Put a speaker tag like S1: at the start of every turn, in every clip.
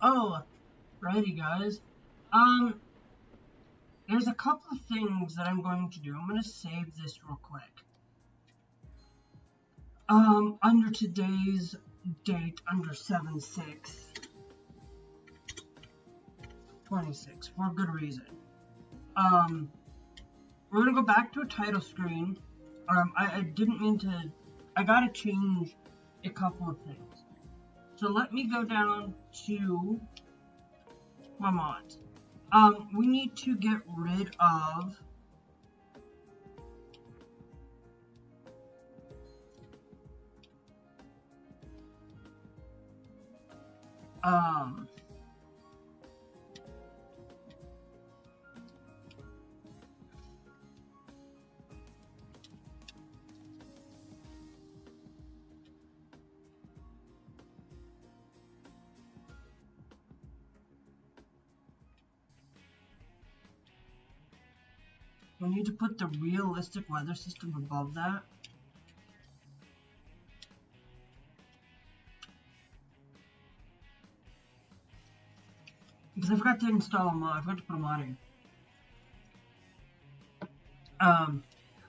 S1: Alrighty guys, there's a couple of things that I'm going to do. I'm going to save this real quick. Under today's date, under 7/6/26, for a good reason. We're going to go back to a title screen. I didn't mean to, I gotta change a couple of things. So let me go down to my mods. We need to get rid of we need to put the realistic weather system above that. Because I forgot to install a mod, I forgot to put a mod in.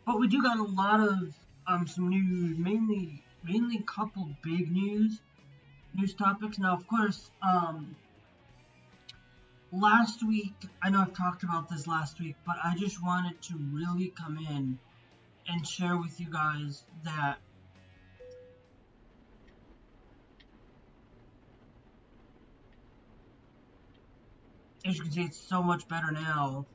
S1: But we do got a lot of some news, mainly a couple big news topics. Now, of course, last week, I know I've talked about this last week, but I just wanted to really come in and share with you guys that as you can see, it's so much better now.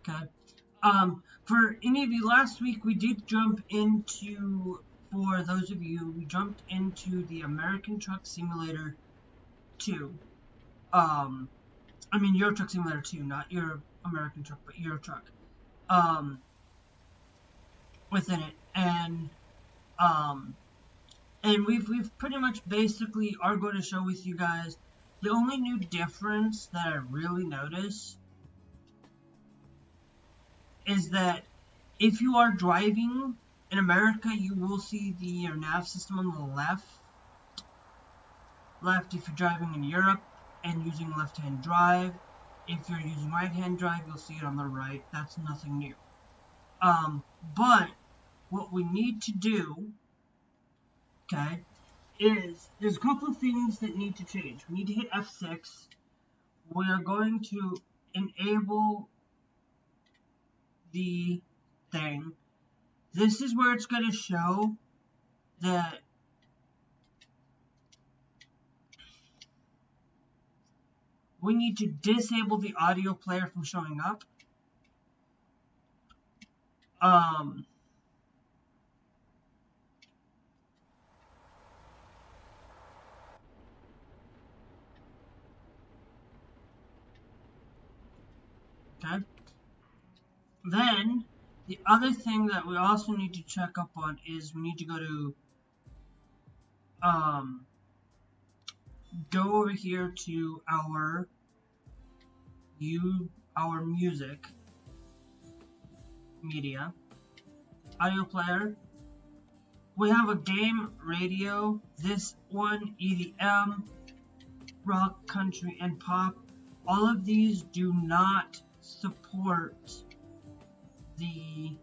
S1: Okay. For any of you, last week we did jump into, for those of you, we jumped into the American Truck Simulator 2. I mean Euro Truck Simulator 2, not your American Truck, but Euro Truck. Within it, and we've pretty much basically are going to show with you guys the only new difference that I really notice is that if you are driving in America, you will see your nav system on the left. If you're driving in Europe and using left-hand drive, if you're using right-hand drive, you'll see it on the right. That's nothing new. But what we need to do, okay, is there's a couple of things that need to change. We need to hit F6. We are going to enable the thing. This is where it's going to show that we need to disable the audio player from showing up. Okay. Then, the other thing that we also need to check up on is we need to go to, go over here to our music media, audio player. We have a game radio, this one, EDM, rock, country, and pop. All of these do not support the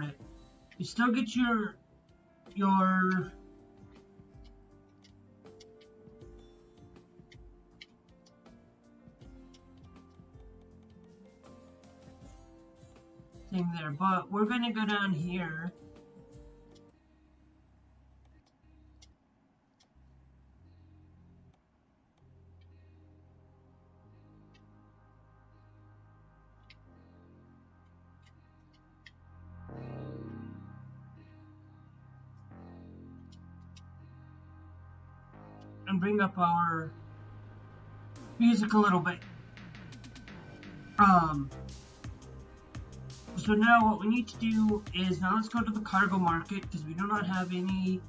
S1: it. You still get your thing there, but we're gonna go down here and bring up our music a little bit. So now what we need to do is, now let's go to the cargo market, because we do not have any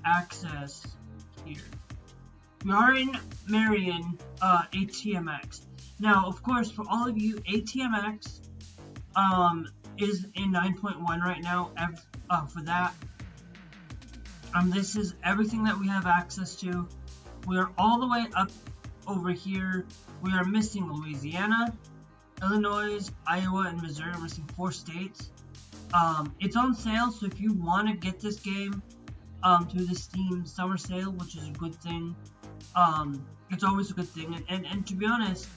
S1: access here. We are in Marion, ATMX. Now, of course, for all of you, ATMX, is in 9.1 right now, for that. This is everything that we have access to. We are all the way up over here. We are missing Louisiana, Illinois, Iowa, and Missouri. We're missing 4 states. It's on sale, so if you want to get this game through the Steam summer sale, which is a good thing, it's always a good thing. And to be honest,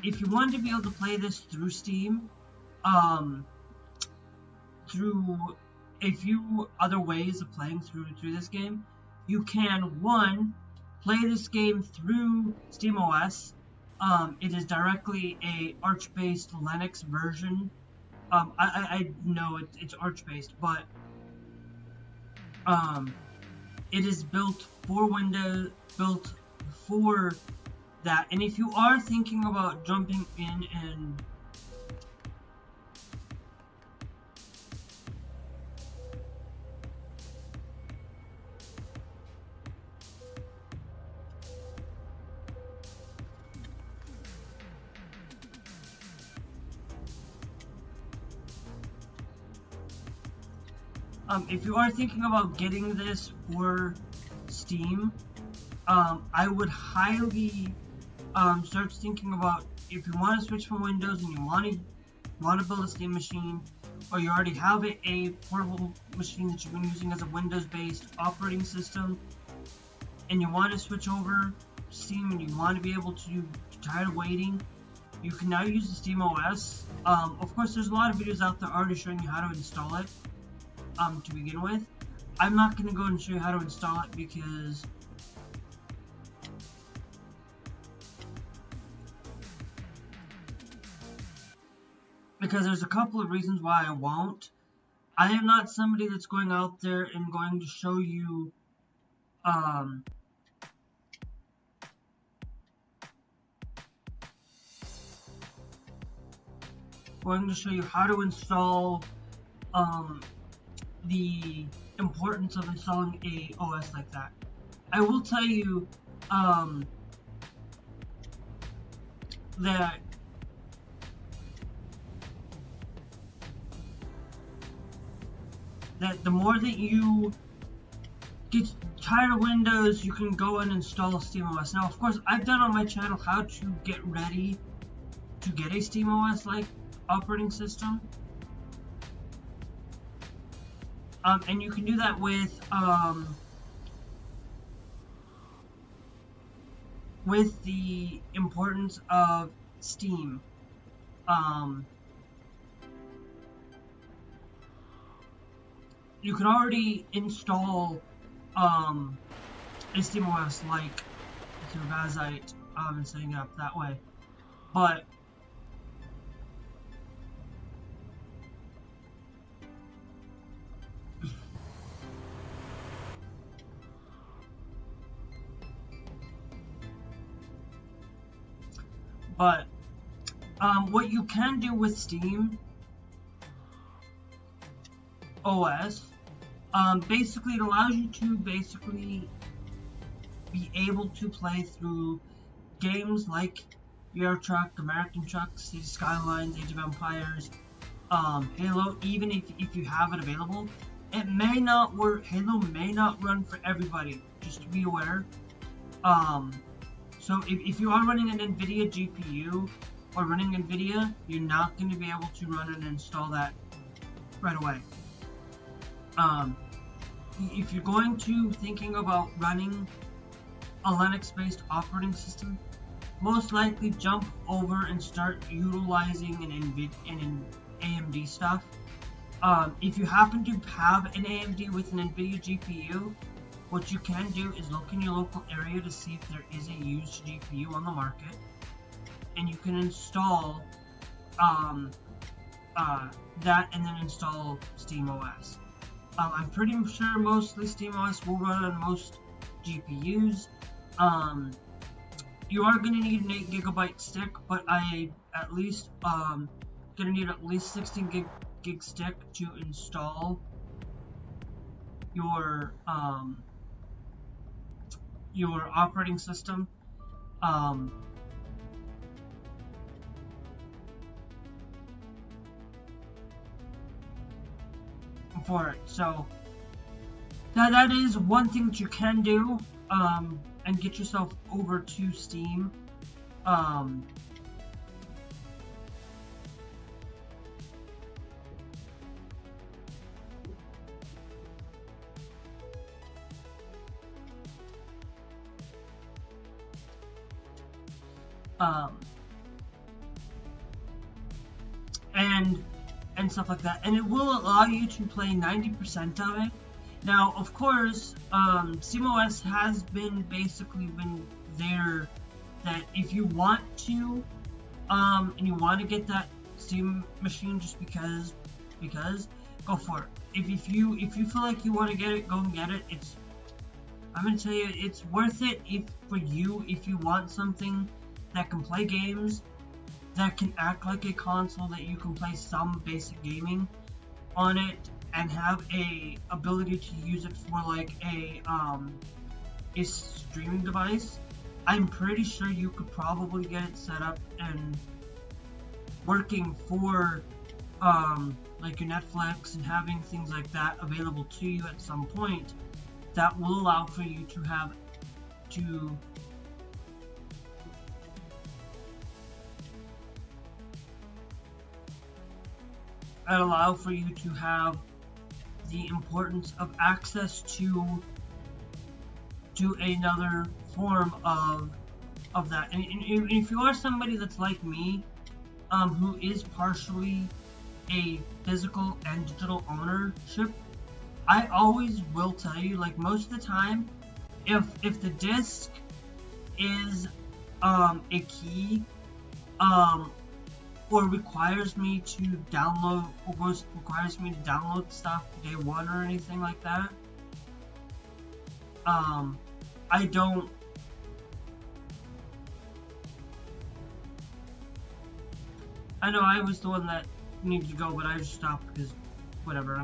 S1: if you want to be able to play this through Steam, through a few other ways of playing through this game, you can, one, play this game through SteamOS. It is directly a Arch-based Linux version. I know it's Arch-based, but it is built for Windows, built for that. And if you are thinking about jumping in and if you are thinking about getting this for Steam, I would highly start thinking about, if you want to switch from Windows and you want to build a Steam machine, or you already have a portable machine that you've been using as a Windows-based operating system, and you want to switch over to Steam and you want to be able to, you're tired of waiting, you can now use the SteamOS. Of course, there's a lot of videos out there already showing you how to install it. To begin with, I'm not going to go and show you how to install it because there's a couple of reasons why I won't. I am not somebody that's going out there and going to show you how to install the importance of installing a OS like that. I will tell you that the more that you get tired of Windows, you can go and install SteamOS. Now, of course, I've done on my channel how to get ready to get a SteamOS like operating system. And you can do that with the importance of Steam. You can already install a SteamOS like through Vazite and setting it up that way, but what you can do with Steam OS, basically it allows you to basically be able to play through games like Euro Truck, American Truck, City Skylines, Age of Empires, Halo. Even if you have it available, it may not work. Halo may not run for everybody, just to be aware. So if you are running an NVIDIA GPU or running NVIDIA, you're not going to be able to run and install that right away. If you're going to thinking about running a Linux-based operating system, most likely jump over and start utilizing an AMD stuff. If you happen to have an AMD with an NVIDIA GPU, what you can do is look in your local area to see if there is a used GPU on the market, and you can install that and then install SteamOS. I'm pretty sure mostly SteamOS will run on most GPUs. You are going to need an 8GB stick, but I at least going to need at least 16 gig stick to install your your operating system for it. So that is one thing that you can do, and get yourself over to Steam. And stuff like that, and it will allow you to play 90% of it. Now, of course, SteamOS has basically been there that if you want to, and you want to get that Steam machine just because, go for it. If you feel like you want to get it, go and get it. I'm gonna tell you, it's worth it for you if you want something that can play games, that can act like a console, that you can play some basic gaming on it and have a ability to use it for like a streaming device. I'm pretty sure you could probably get it set up and working for like your Netflix and having things like that available to you at some point. That will allow for you to have the importance of access to another form of that. And if you are somebody that's like me, who is partially a physical and digital ownership, I always will tell you, like, most of the time, if the disc is a key, or requires me to download stuff day one or anything like that, I don't. I know I was the one that needed to go, but I just stopped because whatever.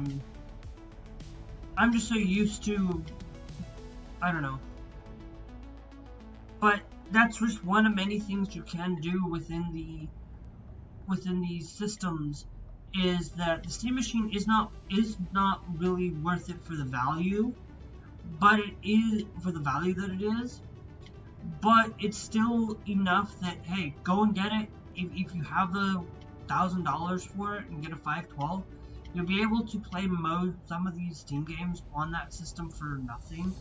S1: I'm just so used to, I don't know. But that's just one of many things you can do within these systems, is that the Steam machine is not really worth it for the value, but it is for the value that it is. But it's still enough that, hey, go and get it. If you have the $1,000 for it and get a 512, you'll be able to play some of these Steam games on that system for nothing.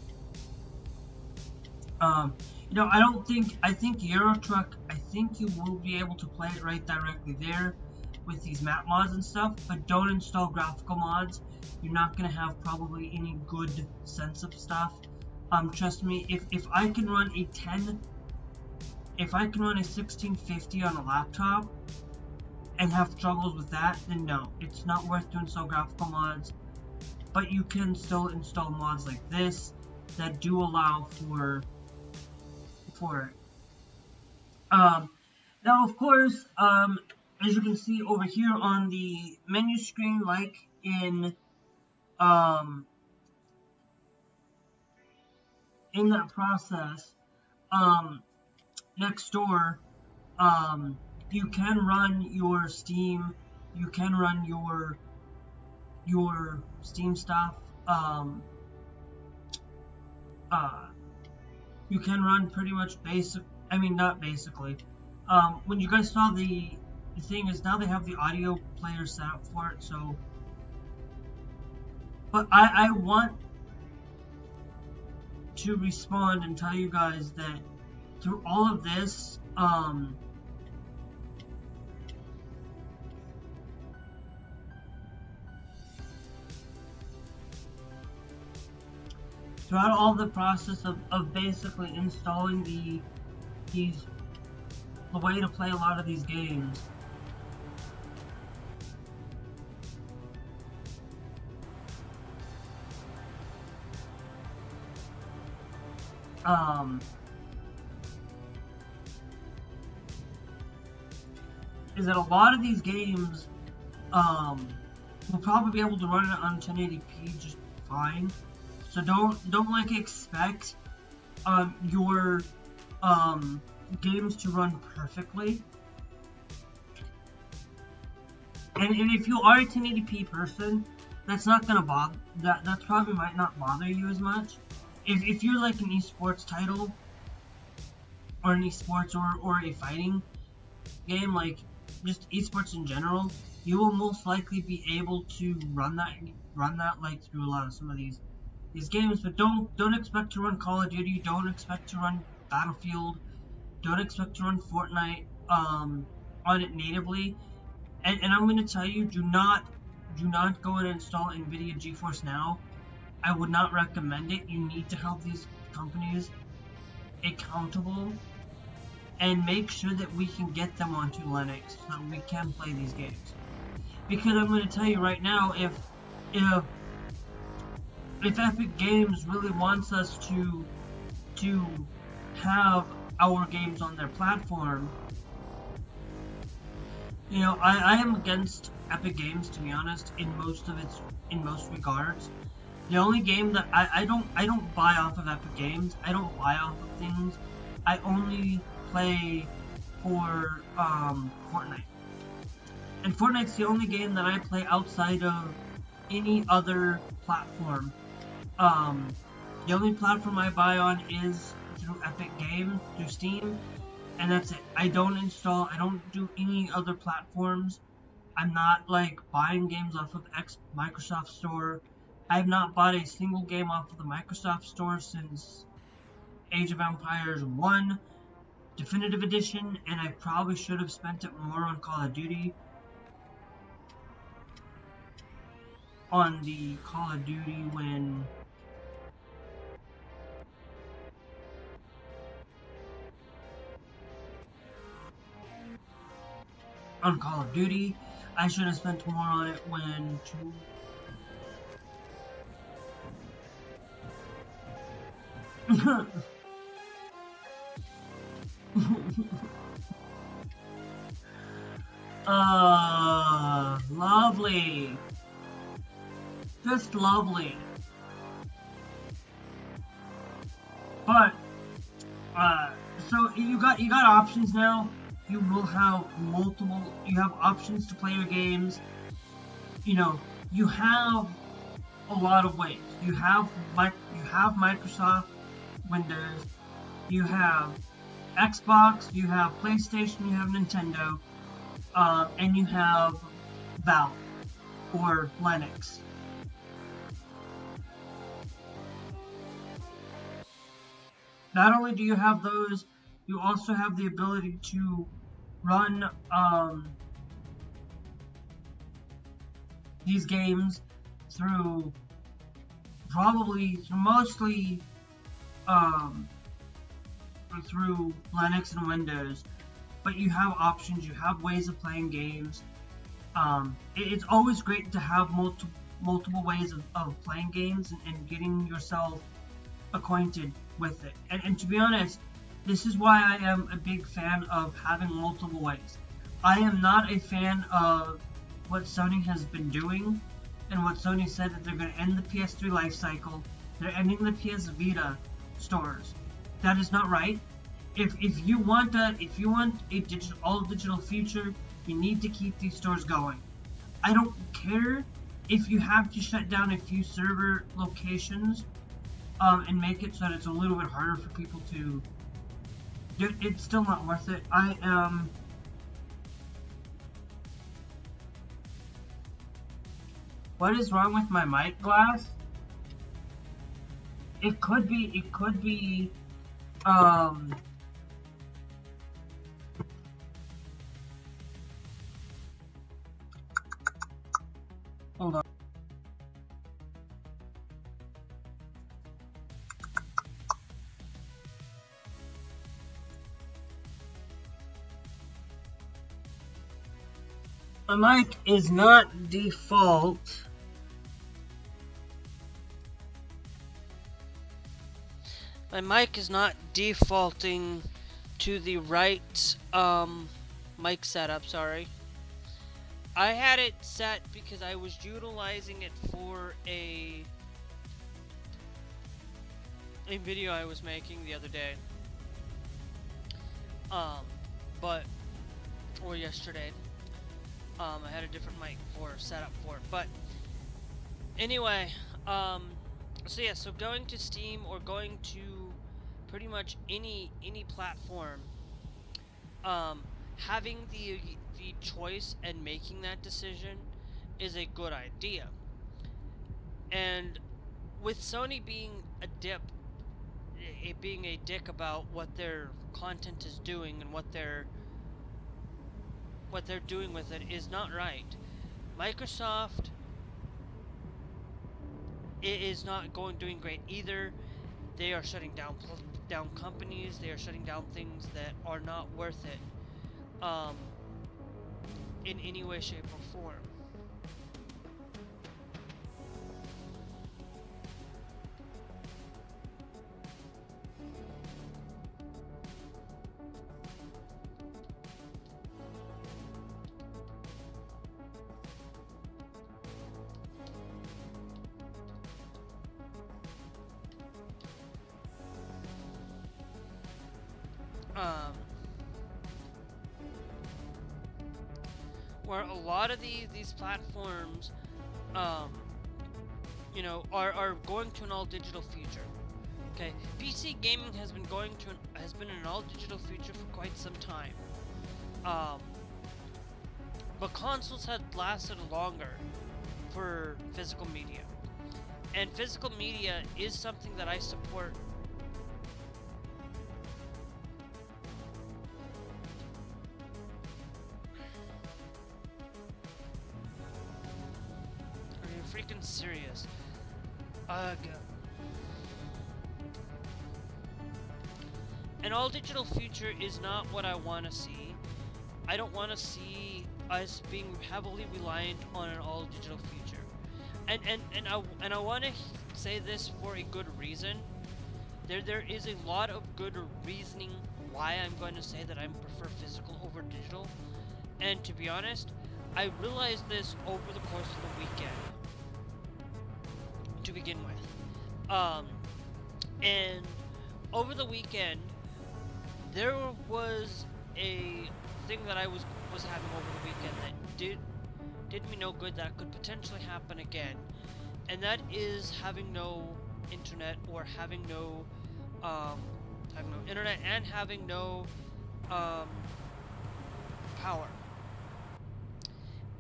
S1: You know, I think Euro Truck, I think you will be able to play it right directly there with these map mods and stuff, but don't install graphical mods. You're not going to have probably any good sense of stuff. Trust me, if I can run a 1650 on a laptop and have struggles with that, then no, it's not worth to install graphical mods. But you can still install mods like this that do allow for it. Now, of course, as you can see over here on the menu screen, like in that process, next door, you can run your Steam, you can run your Steam stuff, you can run pretty much not basically. When you guys saw the thing is now they have the audio player set up for it, so. But I want to respond and tell you guys that through all of this, throughout all the process of basically installing the way to play a lot of these games, is that a lot of these games, will probably be able to run it on 1080p just fine. So don't like expect your games to run perfectly. And if you are a 1080p person, that's not gonna bother. That probably might not bother you as much. If you're like an esports title, or an esports or a fighting game, like just esports in general, you will most likely be able to run that like through a lot of some of these games. But don't expect to run Call of Duty. Don't expect to run Battlefield. Don't expect to run Fortnite on it natively. And I'm going to tell you, do not go and install NVIDIA GeForce Now. I would not recommend it. You need to help these companies accountable and make sure that we can get them onto Linux so that we can play these games. Because I'm going to tell you right now, if Epic Games really wants us to have our games on their platform, you know, I am against Epic Games, to be honest, in most regards. The only game that I don't buy off of Epic Games. I don't buy off of things. I only play for Fortnite. And Fortnite's the only game that I play outside of any other platform. The only platform I buy on is through Epic Games, through Steam, and that's it. I don't do any other platforms. I'm not like buying games off of Microsoft Store. I have not bought a single game off of the Microsoft Store since Age of Empires 1 Definitive Edition, and I probably should have spent it more on Call of Duty. On the Call of Duty when on Call of Duty, I should have spent more on it when lovely. Just lovely. But so you got options now. You will have you have options to play your games. You know, you have a lot of ways. You have Microsoft Windows, you have Xbox, you have PlayStation, you have Nintendo, and you have Valve or Linux. Not only do you have those, you also have the ability to run these games through mostly through Linux and Windows, but you have options, you have ways of playing games. It's always great to have multiple ways of playing games and getting yourself acquainted with it. And to be honest, this is why I am a big fan of having multiple ways. I am not a fan of what Sony has been doing, and what Sony said that they're going to end the PS3 life cycle. They're ending the PS Vita stores. That is not right. If you want a all digital future, you need to keep these stores going. I don't care if you have to shut down a few server locations and make it so that it's a little bit harder for people to. It's still not worth it. What is wrong with my mic glass? It could be, hold on. My mic is not default. My mic is not defaulting to the right mic setup, sorry. I had it set because I was utilizing it for a
S2: a video I was making the other day. Or yesterday. I had a different mic set up for it, but anyway, so going to Steam or going to pretty much any platform, having the choice and making that decision is a good idea. And with Sony being a dick about what their content is doing and what they're doing with it is not right. Microsoft is not doing great either. They are shutting down companies. They are shutting down things that are not worth it, in any way, shape, or form. Where a lot of these platforms, you know, are going to an all digital future. Okay, PC gaming has been in an all digital future for quite some time. But consoles had lasted longer for physical media, and physical media is something that I support. Freaking serious. Ugh. An all-digital future is not what I want to see. I don't want to see us being heavily reliant on an all-digital future. And I want to say this for a good reason. There is a lot of good reasoning why I'm going to say that I prefer physical over digital. And to be honest, I realized this over the course of the weekend. To begin with, and over the weekend there was a thing that I was having over the weekend that did me no good, that could potentially happen again, and that is having no internet, or having no internet and having no power.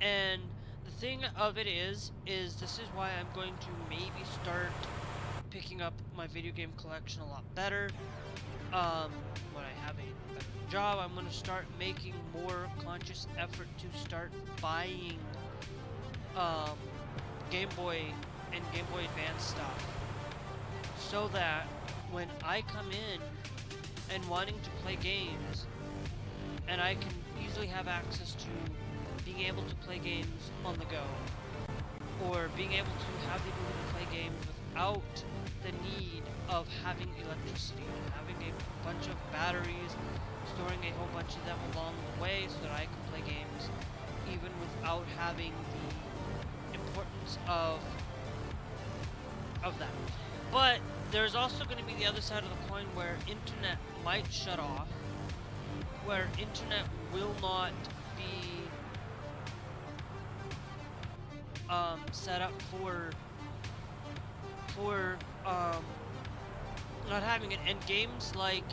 S2: And the thing of it is this is why I'm going to maybe start picking up my video game collection a lot better. When I have a better job, I'm going to start making more conscious effort to start buying Game Boy and Game Boy Advance stuff, so that when I come in and wanting to play games, and I can easily have access to being able to play games on the go, or being able to have the ability to play games without the need of having electricity, and having a bunch of batteries, storing a whole bunch of them along the way so that I can play games even without having the importance of that. But there's also going to be the other side of the coin where internet might shut off, where internet will not be set up for not having it, and games like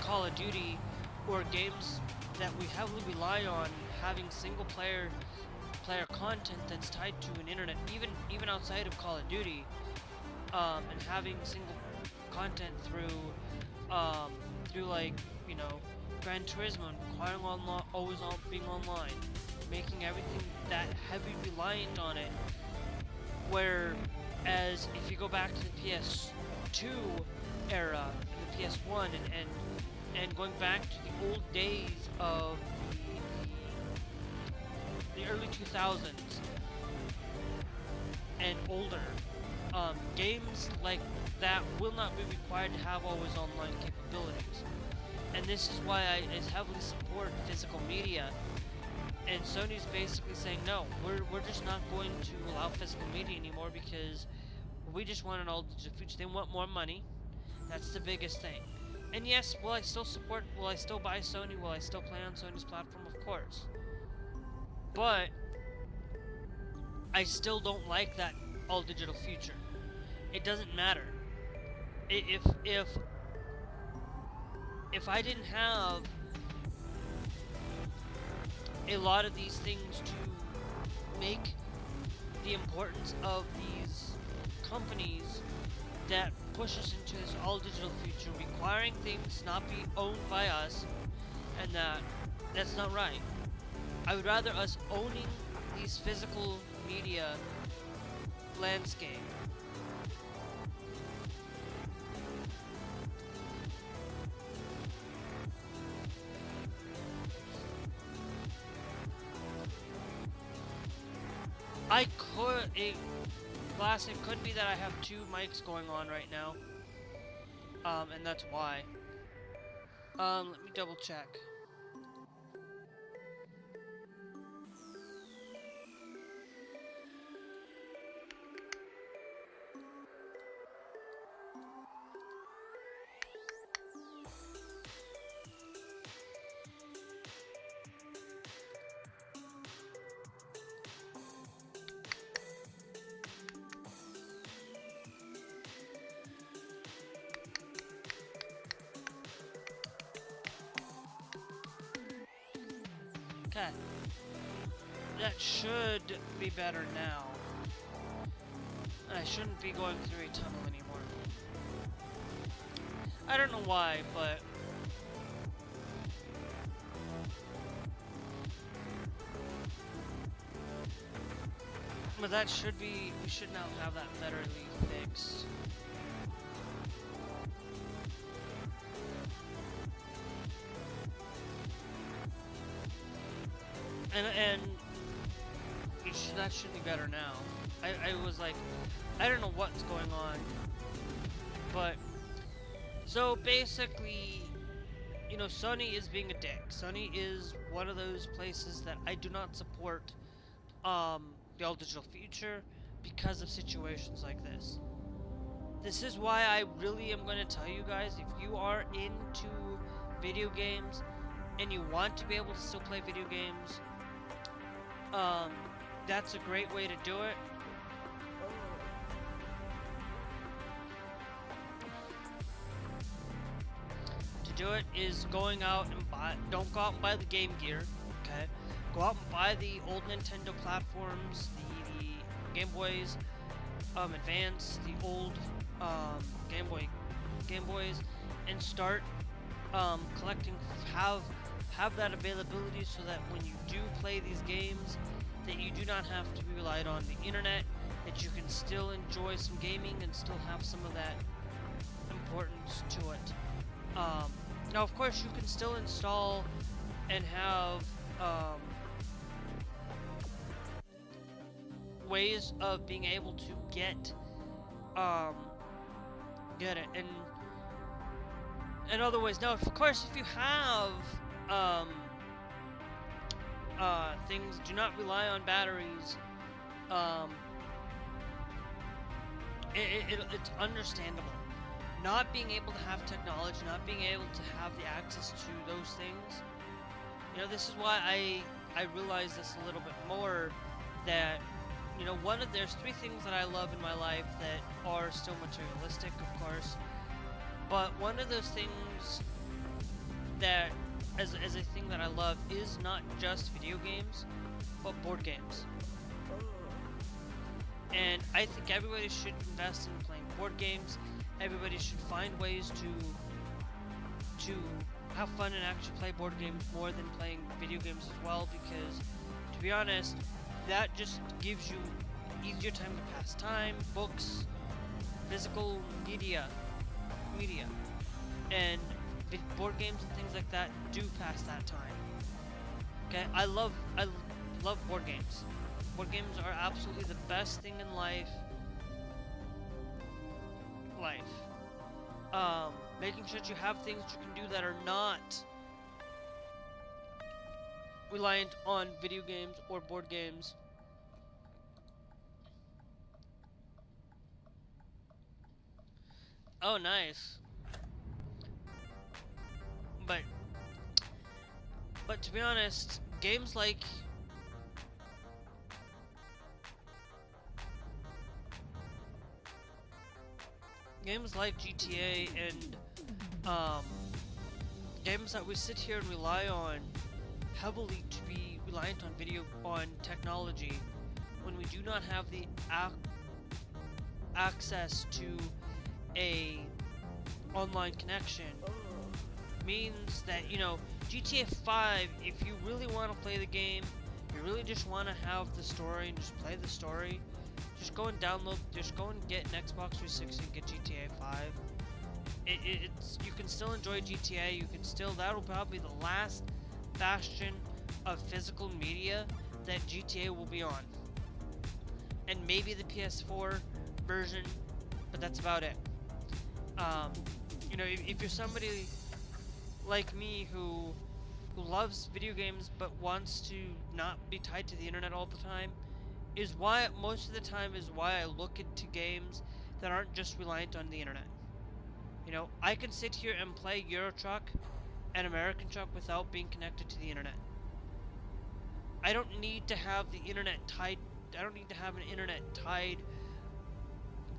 S2: Call of Duty, or games that we heavily rely on having single player content that's tied to an internet, even outside of Call of Duty, and having single content through like, you know, Gran Turismo, and requiring always being online, making everything that heavy reliant on it. Whereas if you go back to the PS2 era and the PS1, and going back to the old days of the early 2000s and older, games like that will not be required to have always online capabilities. And this is why I heavily support physical media. And Sony's basically saying, no, we're just not going to allow physical media anymore, because We just want an all digital future. They want more money. That's the biggest thing. And yes, will I still support, will I still buy Sony, will I still play on Sony's platform? Of course. But I still don't like that all digital future. It doesn't matter. If I didn't have a lot of these things to make the importance of these companies that push us into this all digital future, requiring things not be owned by us, and that's not right. I would rather us owning these physical media landscape. I could, it could be that I have two mics going on right now. And that's why. Let me double check. Okay. That should be better now. I shouldn't be going through a tunnel anymore. I don't know why, but that should be, we should now have that betterly fixed. And that should be better now. I was like, I don't know what's going on. But, so basically, you know, Sony is being a dick. Sony is one of those places that I do not support the all digital future because of situations like this. This is why I really am going to tell you guys, if you are into video games and you want to be able to still play video games, that's a great way to do it. To do it is going out and don't go out and buy the Game Gear, okay? Go out and buy the old Nintendo platforms, the Game Boys, Advance, the old Game Boys, and start collecting. Have that availability so that when you do play these games, that you do not have to be relied on the internet, that you can still enjoy some gaming and still have some of that importance to it. Now, of course, you can still install and have ways of being able to get it and other ways. Now, of course, if you have things, do not rely on batteries. It's understandable. Not being able to have technology, not being able to have the access to those things. You know, this is why I realize this a little bit more, that, you know, there's three things that I love in my life that are still materialistic, of course. But one of those things that, as a thing that I love, is not just video games, but board games. And I think everybody should invest in playing board games. Everybody should find ways to have fun and actually play board games more than playing video games as well, because, to be honest, that just gives you easier time to pass time, books, physical media, and board games and things like that do pass that time. Okay, I love board games. Board games are absolutely the best thing in life. Making sure that you have things you can do that are not reliant on video games or board games. Oh, nice. But to be honest, games like GTA and games that we sit here and rely on heavily to be reliant on technology when we do not have the access to a online connection means that, you know, GTA 5, if you really want to play the game, you really just want to have the story and just play the story, just go and get an Xbox 360 and get GTA 5. It's you can still enjoy GTA, that'll probably be the last bastion of physical media that GTA will be on. And maybe the PS4 version, but that's about it. You know, if you're somebody like me who loves video games but wants to not be tied to the internet all the time, most of the time is why I look into games that aren't just reliant on the internet. You know, I can sit here and play Euro Truck and American Truck without being connected to the internet. I don't need to have the internet tied. I don't need to have an internet tied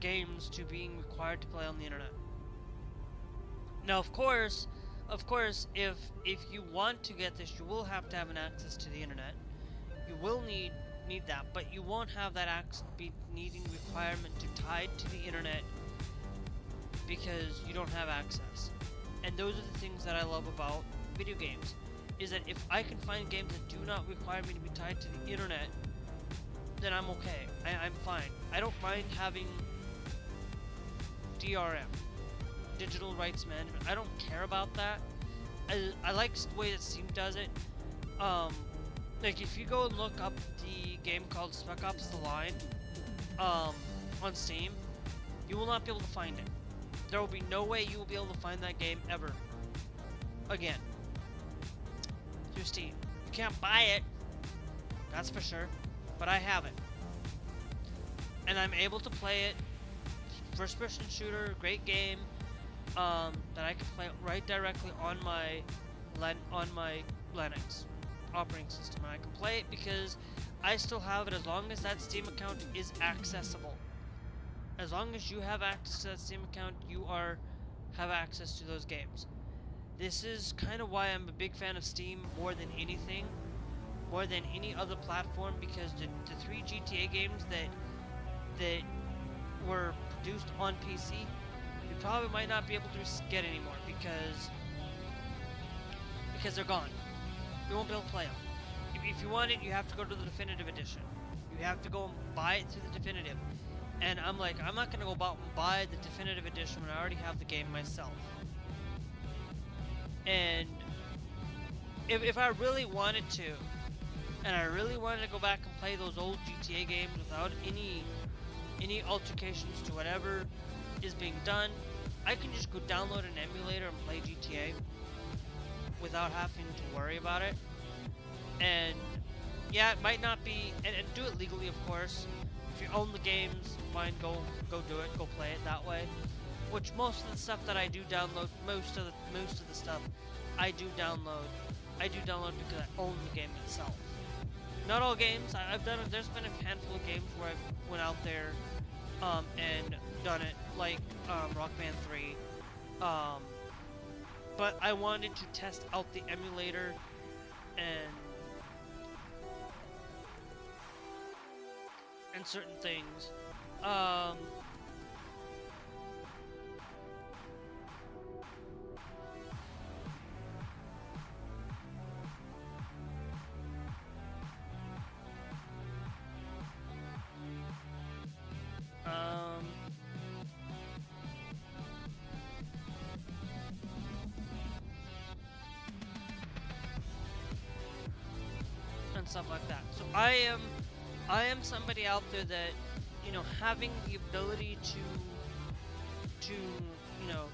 S2: games to being required to play on the internet. Now, of course, if you want to get this, you will have to have an access to the internet. You will need that, but you won't have that needing requirement to tied to the internet because you don't have access. And those are the things that I love about video games, is that if I can find games that do not require me to be tied to the internet, then I'm okay. I'm fine. I don't mind having DRM, digital rights management. I don't care about that. I like the way that Steam does it. Like if you go and look up the game called Spec Ops: The Line on Steam, you will not be able to find it. There will be no way you will be able to find that game ever again through Steam. You can't buy it, that's for sure, but I have it. And I'm able to play it. First person shooter, great game, that I can play right directly on my Linux operating system. And I can play it because I still have it as long as that Steam account is accessible. As long as you have access to that Steam account, you have access to those games. This is kind of why I'm a big fan of Steam more than anything, more than any other platform, because the 3 GTA games that were produced on PC, you probably might not be able to get anymore because they're gone. You won't be able to play them. If you want it, you have to go to the Definitive Edition. You have to go and buy it through the Definitive. And I'm like, I'm not going to go out and buy the Definitive Edition when I already have the game myself. And if I really wanted to, and I really wanted to go back and play those old GTA games without any altercations to whatever is being done, I can just go download an emulator and play GTA without having to worry about it. And yeah, it might not be, and do it legally, of course. If you own the games, fine, go do it, go play it that way. Which most of the stuff that I do download, most of the stuff I do download because I own the game itself. Not all games. There's been a handful of games where I went out there and done it, like Rock Band 3. But I wanted to test out the emulator and certain things. And stuff like that. So I am somebody out there that, you know, having the ability to you know,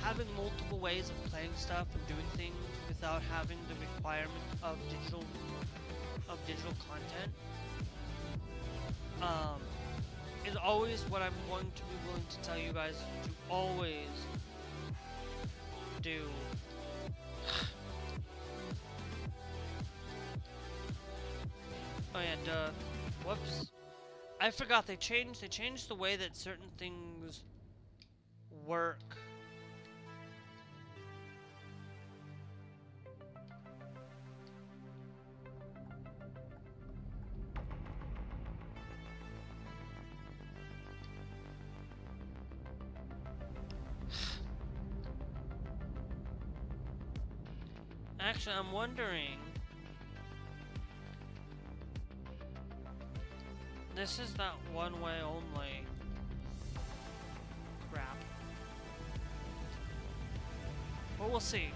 S2: having multiple ways of playing stuff and doing things without having the requirement of digital content is always what I'm going to be willing to tell you guys to always do. Oh yeah, duh. Whoops. I forgot they changed the way that certain things work. Actually, I'm wondering. This is that one way only. Crap. Well, we'll see.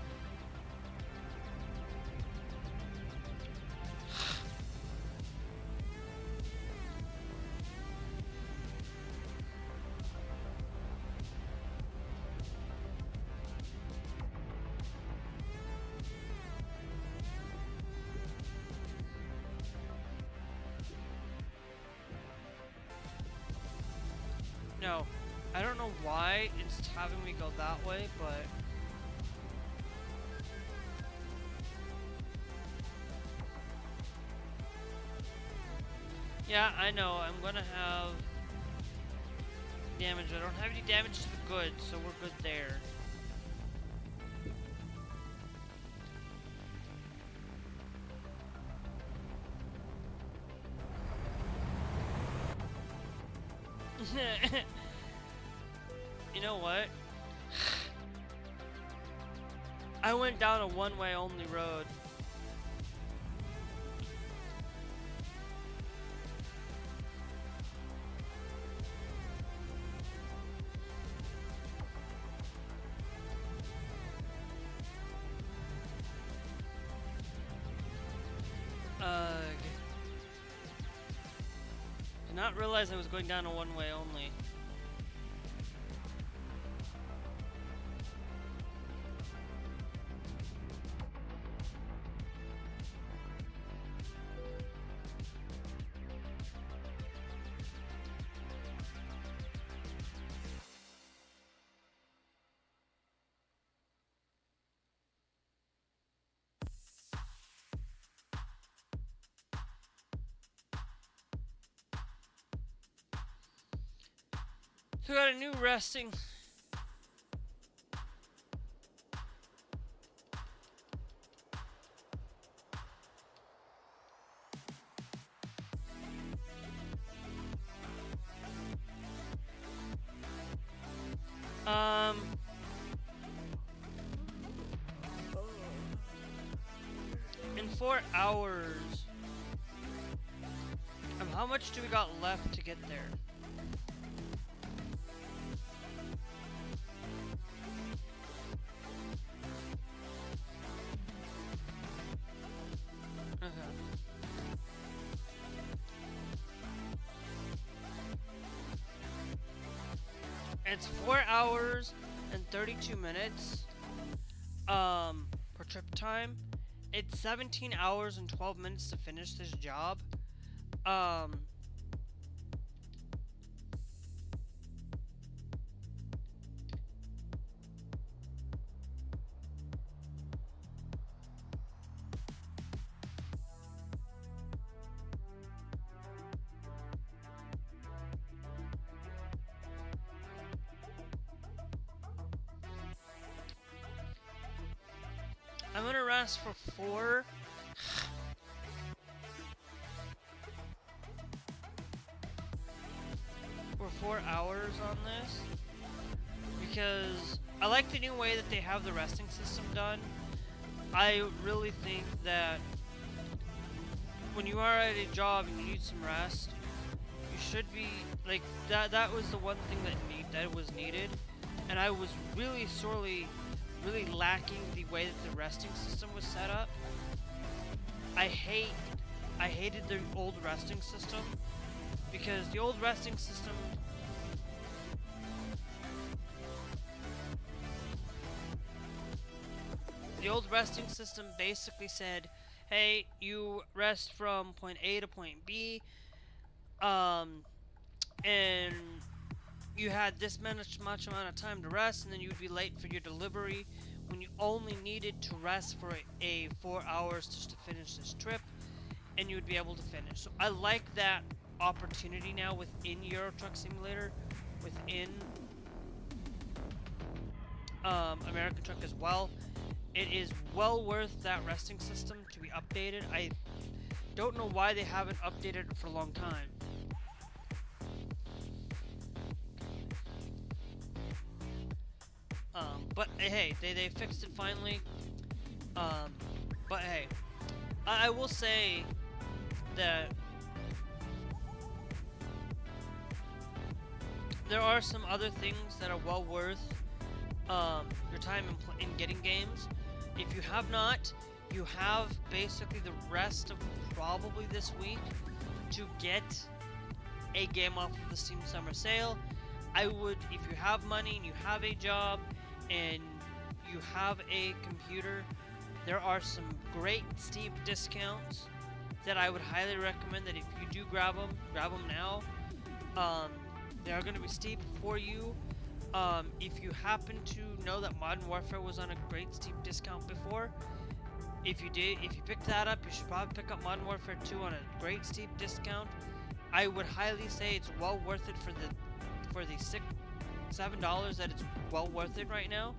S2: No, I don't know why it's having me go that way, but yeah, I know. I'm gonna have damage. I don't have any damage to the goods, so we're good there. You know what? I went down a one-way only road. Did not realize I was going down a one-way only. So we got a new resting. In 4 hours. How much do we got left to get there? It's 4 hours and 32 minutes per trip time. It's 17 hours and 12 minutes to finish this job. I'm gonna rest for 4 hours on this because I like the new way that they have the resting system done. I really think that when you are at a job and you need some rest, you should be like that was the one thing that was needed, and I was really really lacking the way that the resting system was set up. I hated the old resting system because the old resting system basically said, hey, you rest from point A to point B, and you had this much amount of time to rest, and then you would be late for your delivery when you only needed to rest for a 4 hours just to finish this trip, and you would be able to finish. So I like that opportunity now within Euro Truck Simulator, within American Truck as well. It is well worth that resting system to be updated. I don't know why they haven't updated it for a long time. But hey, they fixed it finally. But hey, I will say that there are some other things that are well worth your time in getting games. If you have not, you have basically the rest of probably this week to get a game off of the Steam Summer Sale. I would, if you have money and you have a job and you have a computer, there are some great steep discounts that I would highly recommend that if you do grab them now. They are going to be steep for you. If you happen to know that Modern Warfare was on a great steep discount before, if you picked that up, you should probably pick up Modern Warfare 2 on a great steep discount. I would highly say it's well worth it for the $7 that it's well worth it right now.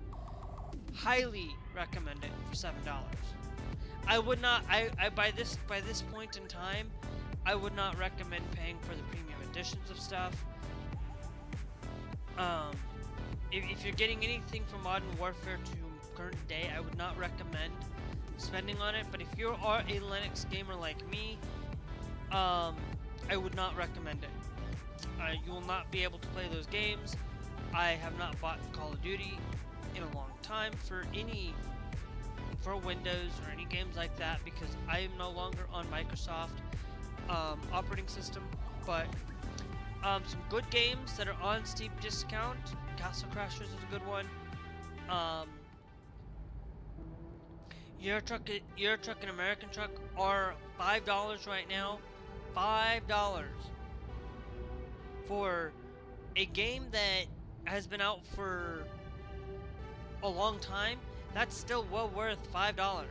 S2: Highly recommend it for $7. I would not. By this point in time, I would not recommend paying for the premium editions of stuff. If you're getting anything from Modern Warfare to current day, I would not recommend spending on it. But if you are a Linux gamer like me, I would not recommend it. You will not be able to play those games. I have not bought Call of Duty in a long time for Windows or any games like that because I am no longer on Microsoft operating system. But some good games that are on steep discount. Castle Crashers is a good one. Euro Truck and American Truck are $5 right now. $5 for a game that has been out for a long time. That's still well worth $5.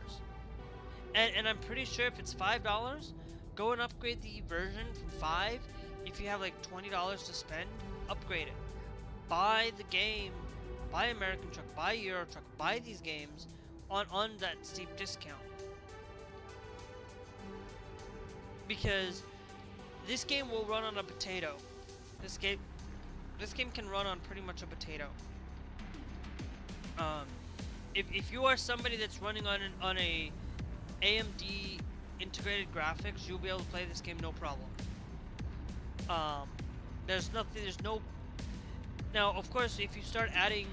S2: And I'm pretty sure if it's $5, go and upgrade the version from 5. If you have like $20 to spend, upgrade it. Buy the game, buy American Truck, buy Euro Truck, buy these games on that steep discount. Because this game will run on a potato. This game can run on pretty much a potato. If you are somebody that's running on a AMD integrated graphics, you'll be able to play this game no problem. There's no. Now, of course, if you start adding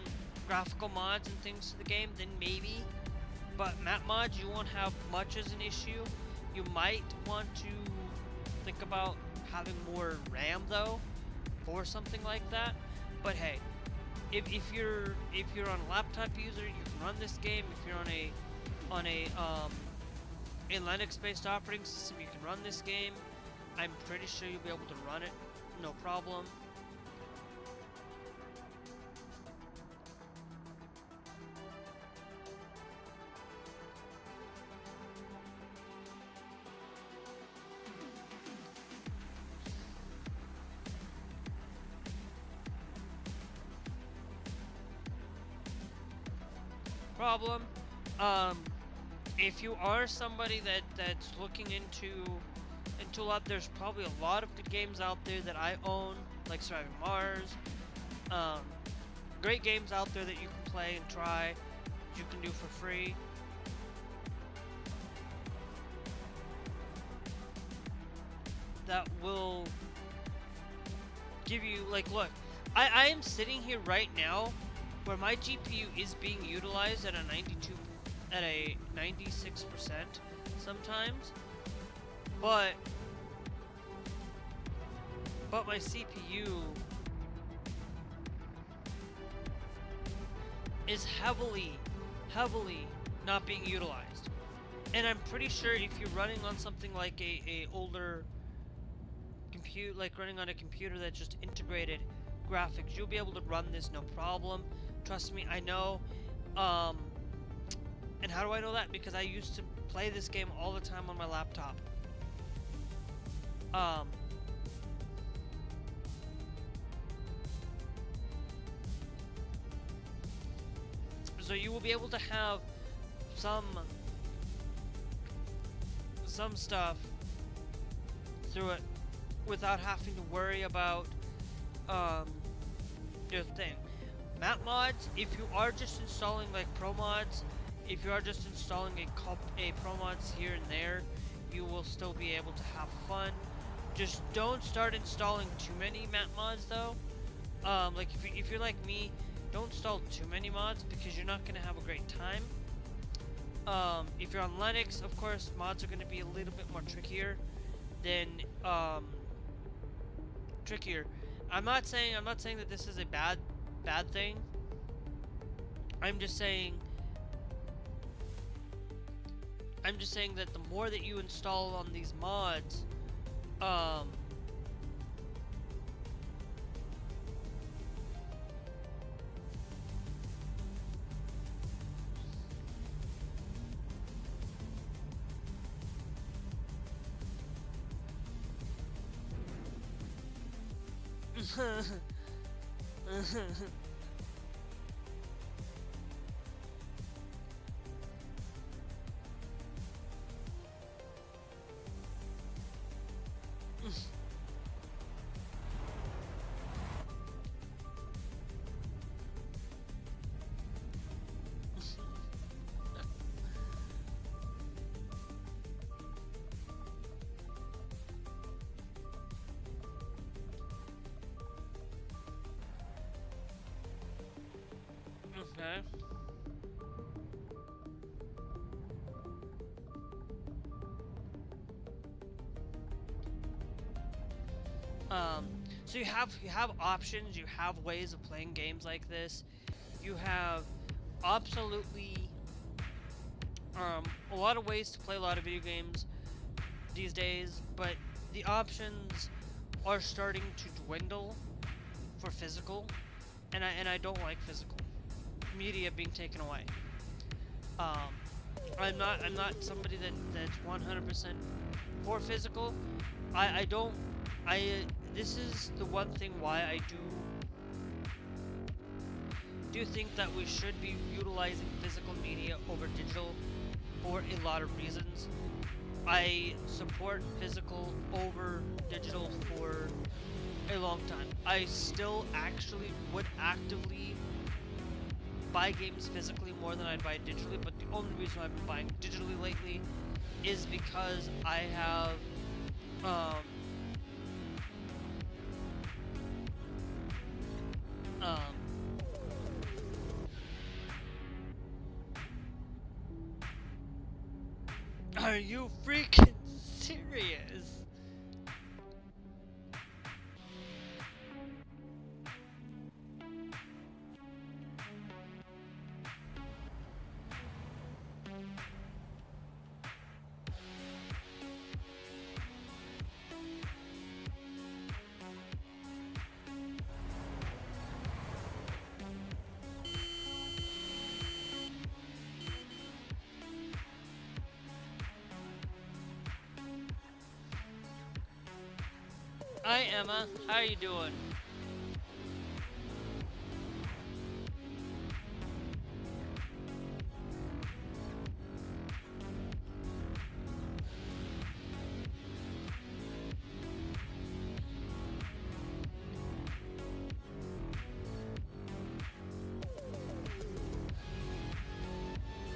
S2: graphical mods and things to the game, then maybe. But map mods, you won't have much as an issue. You might want to think about having more RAM though, for something like that. But hey, if you're on a laptop user, you can run this game. If you're on a Linux-based operating system, you can run this game. I'm pretty sure you'll be able to run it, no problem. If you are somebody that's looking into a lot, there's probably a lot of good games out there that I own, like Surviving Mars. Great games out there that you can play and try, you can do for free. That will give you, like, look, I am sitting here right now where my GPU is being utilized at a 96% sometimes, but my CPU is heavily not being utilized. And I'm pretty sure if you're running on something like a older running on a computer that's just integrated graphics. You'll be able to run this no problem. Trust me, I know. And how do I know that? Because I used to play this game all the time on my laptop. So you will be able to have some stuff through it without having to worry about your thing. Map mods, if you are just installing like pro mods, if you are just installing a pro mods here and there, you will still be able to have fun. Just don't start installing too many map mods though. Like if you're like me, don't install too many mods because you're not gonna have a great time. If you're on Linux, of course, mods are gonna be a little bit more trickier than trickier. I'm not saying that this is a bad thing. I'm just saying that the more that you install on these mods, okay. So you have options, you have ways of playing games like this. You have absolutely a lot of ways to play a lot of video games these days, but the options are starting to dwindle for physical, and I don't like physical media being taken away. I'm not somebody that's 100% for physical. This is the one thing why I do think that we should be utilizing physical media over digital for a lot of reasons. I support physical over digital for a long time. I still actually would actively buy games physically more than I'd buy digitally, but the only reason I've been buying digitally lately is because I have are you freaking serious? Hi Emma, how are you doing?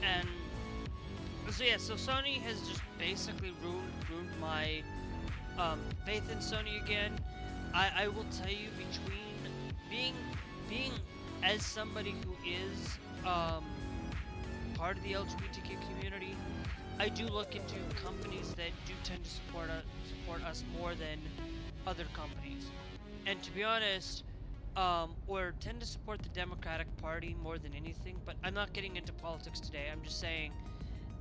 S2: And so yeah, so Sony has just basically ruined my faith in Sony again. I will tell you, between being as somebody who is part of the LGBTQ community, I do look into companies that do tend to support us more than other companies. And to be honest, or tend to support the Democratic Party more than anything, but I'm not getting into politics today. I'm just saying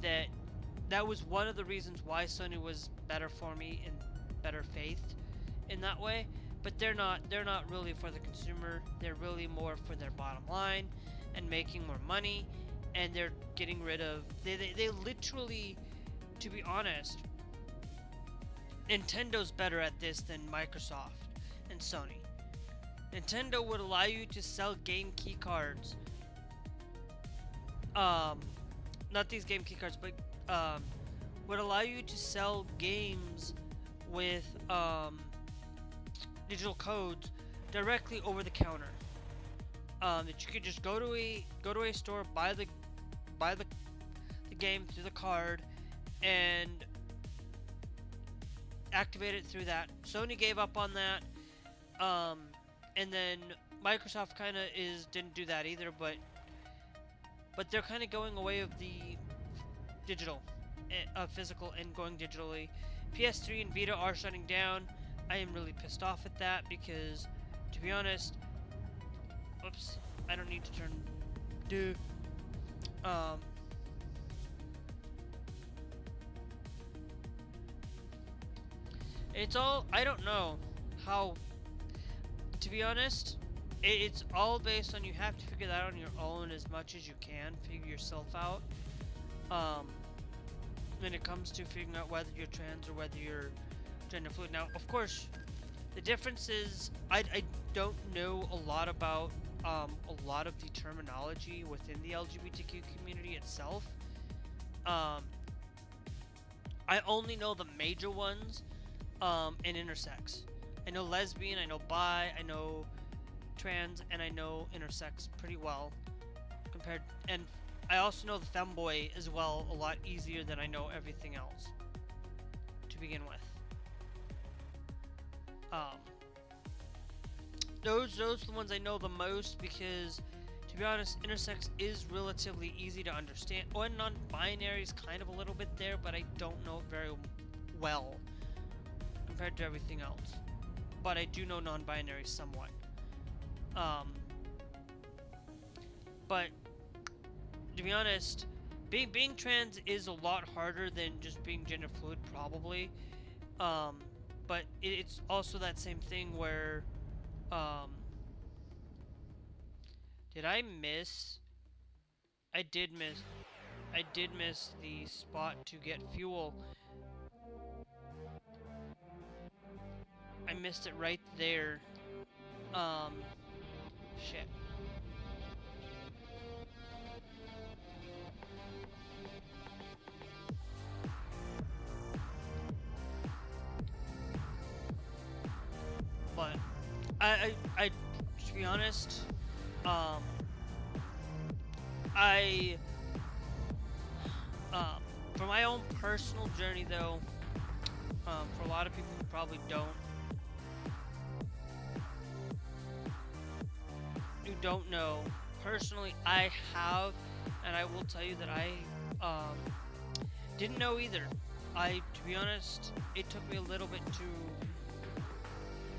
S2: that was one of the reasons why Sony was better for me in better faith, in that way, but they're not really for the consumer. They're really more for their bottom line and making more money, and they're getting rid of they literally, to be honest, Nintendo's better at this than Microsoft and Sony. Nintendo would allow you to sell game key cards. Not these game key cards, but would allow you to sell games with digital codes directly over the counter. That you could just go to a store, buy the game through the card, and activate it through that. Sony gave up on that, and then Microsoft kind of didn't do that either, but they're kind of going away of the digital, physical, and going digitally. PS3 and Vita are shutting down. I am really pissed off at that because, to be honest, oops, I don't need to turn. It's all, I don't know how, to be honest, it's all based on, you have to figure that out on your own as much as you can, figure yourself out, when it comes to figuring out whether you're trans or whether you're gender fluid. Now, of course, the difference is, I don't know a lot about, a lot of the terminology within the LGBTQ community itself. I only know the major ones, and intersex. I know lesbian, I know bi, I know trans, and I know intersex pretty well and I also know the femboy as well a lot easier than I know everything else to begin with. Those are the ones I know the most because, to be honest, intersex is relatively easy to understand. Or non-binary is kind of a little bit there, but I don't know it very well compared to everything else. But I do know non-binary somewhat. But to be honest, being trans is a lot harder than just being gender fluid, probably. But it's also that same thing where, did I miss? I did miss the spot to get fuel. I missed it right there. Shit. But I to be honest, for my own personal journey though, for a lot of people who probably don't know, personally I have, and I will tell you that I didn't know either. To be honest, it took me a little bit to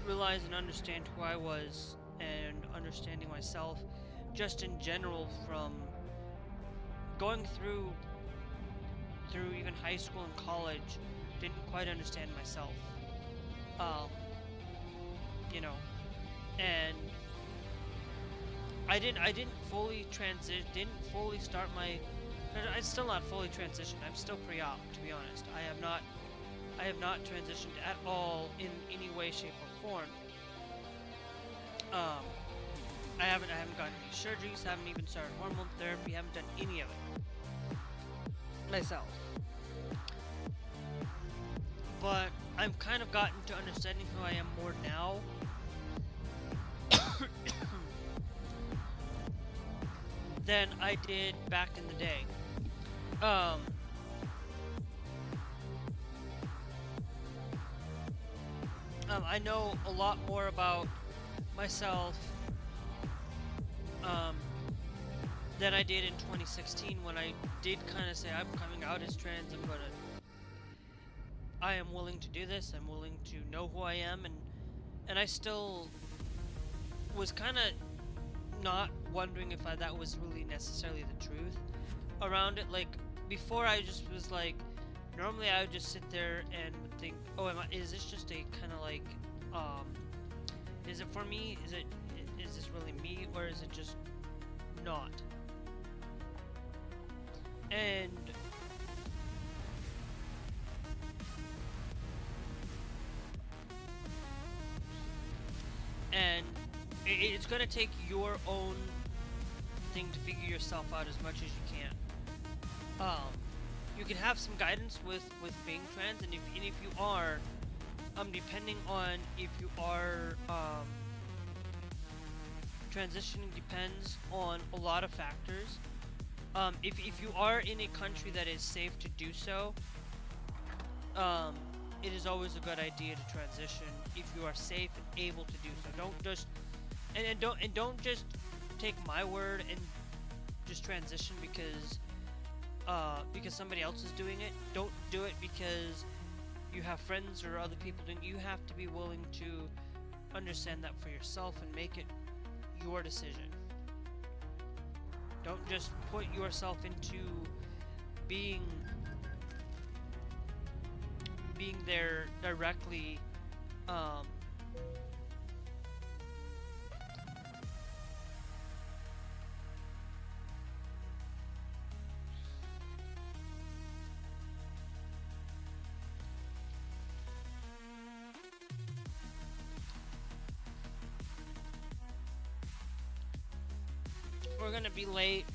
S2: realize and understand who I was and understanding myself just in general, from going through even high school and college. Didn't quite understand myself, you know, and I didn't fully start my, I'm still not fully transitioned. I'm still pre-op, to be honest. I have not transitioned at all in any way, shape, or form. I haven't gotten any surgeries, haven't even started hormone therapy, haven't done any of it myself. But I've kind of gotten to understanding who I am more now. Than I did back in the day. I know a lot more about myself than I did in 2016 when I did kind of say I'm coming out as trans. I am willing to do this. I'm willing to know who I am, and I still was kind of not wondering if that was really necessarily the truth around it. Like, before I just was like, normally I would just sit there and would think, oh, is this just a kind of like Is it for me? Is this really me, or is it just not? And it's gonna take your own thing to figure yourself out as much as you can. You can have some guidance with being trans, and if you are, depending on if you are transitioning depends on a lot of factors. If you are in a country that is safe to do so, it is always a good idea to transition if you are safe and able to do so. Don't just don't just take my word and just transition because somebody else is doing it. Don't do it because you have friends or other people doing it. You have to be willing to understand that for yourself and make it your decision. Don't just put yourself into being there directly. We're gonna be late.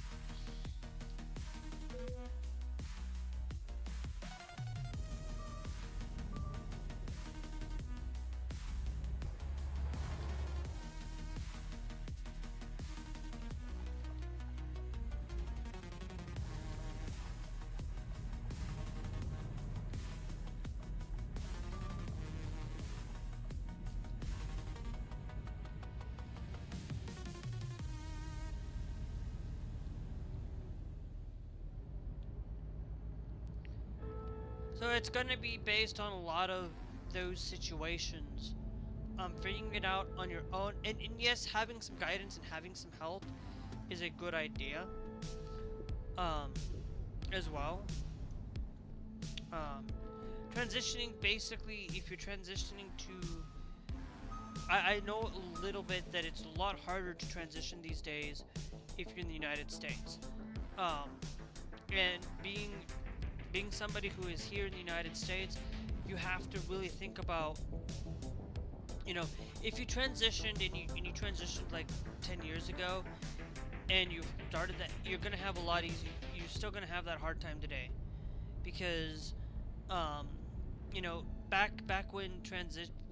S2: So it's gonna be based on a lot of those situations. Figuring it out on your own, and yes, having some guidance and having some help is a good idea. As well. Transitioning, basically, if you're transitioning to... I know a little bit that it's a lot harder to transition these days if you're in the United States. And being somebody who is here in the United States, you have to really think about, you know, if you transitioned and you transitioned like 10 years ago and you started that, you're gonna have a lot easier. You're still gonna have that hard time today, because you know, back when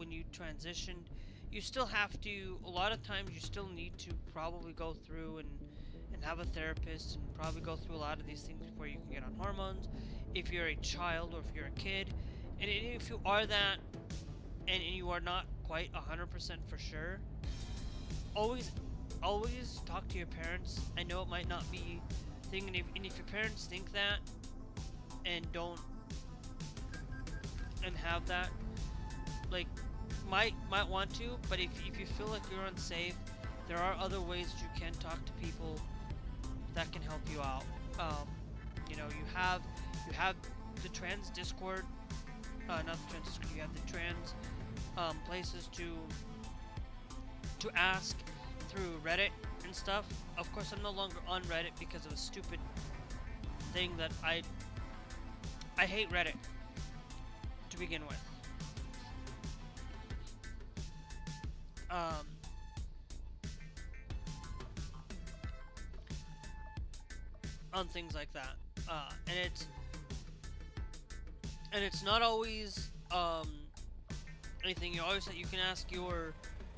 S2: you transitioned, you still have to, a lot of times you still need to probably go through and have a therapist and probably go through a lot of these things before you can get on hormones, if you're a child or if you're a kid. And if you are that and you are not quite 100% for sure, always talk to your parents. I know it might not be a thing, and if your parents think that and don't and have that, like, might want to, but if you feel like you're unsafe, there are other ways you can talk to people that can help you out. You know, you have the trans Discord, not the trans Discord. You have the trans places to ask through Reddit and stuff. Of course, I'm no longer on Reddit because of a stupid thing that I hate Reddit to begin with. On things like that, and it's not always anything. You can ask you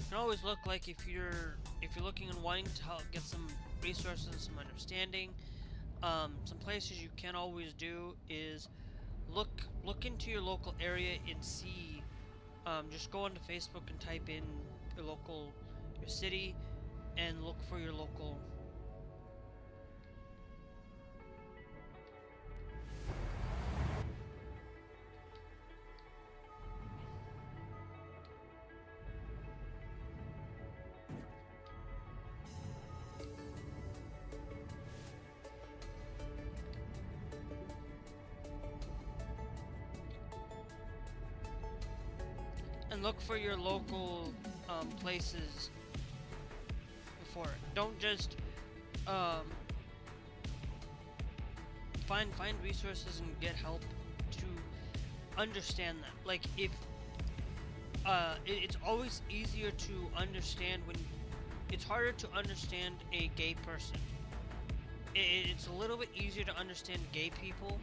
S2: can always look, like, if you're looking and wanting to help get some resources and some understanding. Some places you can always do is look into your local area and see. Just go onto Facebook and type in your city, and look for your local. And and look for your local places for it. Don't just find resources and get help to understand them. Like, if it's always easier to understand when it's harder to understand a gay person. It's a little bit easier to understand gay people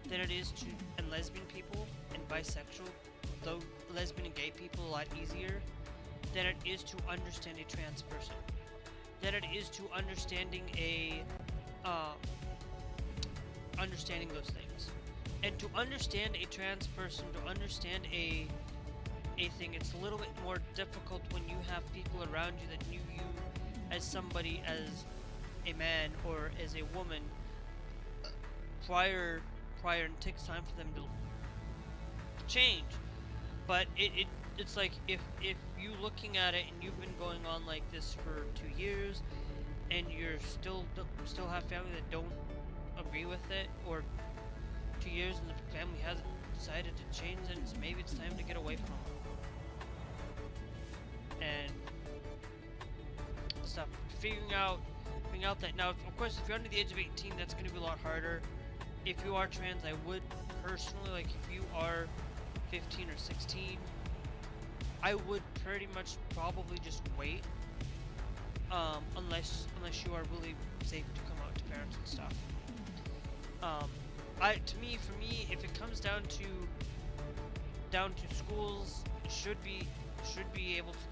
S2: than it is to and lesbian people and bisexual, though lesbian and gay people a lot easier than it is to understand a trans person, than it is to understanding understanding those things. And to understand a trans person, to understand a thing, it's a little bit more difficult when you have people around you that knew you as somebody, as a man or as a woman prior, and it takes time for them to change. But it's like, if you looking at it and you've been going on like this for 2 years and you're still have family that don't agree with it, or 2 years and the family hasn't decided to change, then maybe it's time to get away from it. And stuff, figuring out that, now of course if you're under the age of 18, that's going to be a lot harder. If you are trans, I would personally, like, if you are 15 or 16, I would pretty much probably just wait, unless you are really safe to come out to parents and stuff. For me, if it comes down to schools should be able to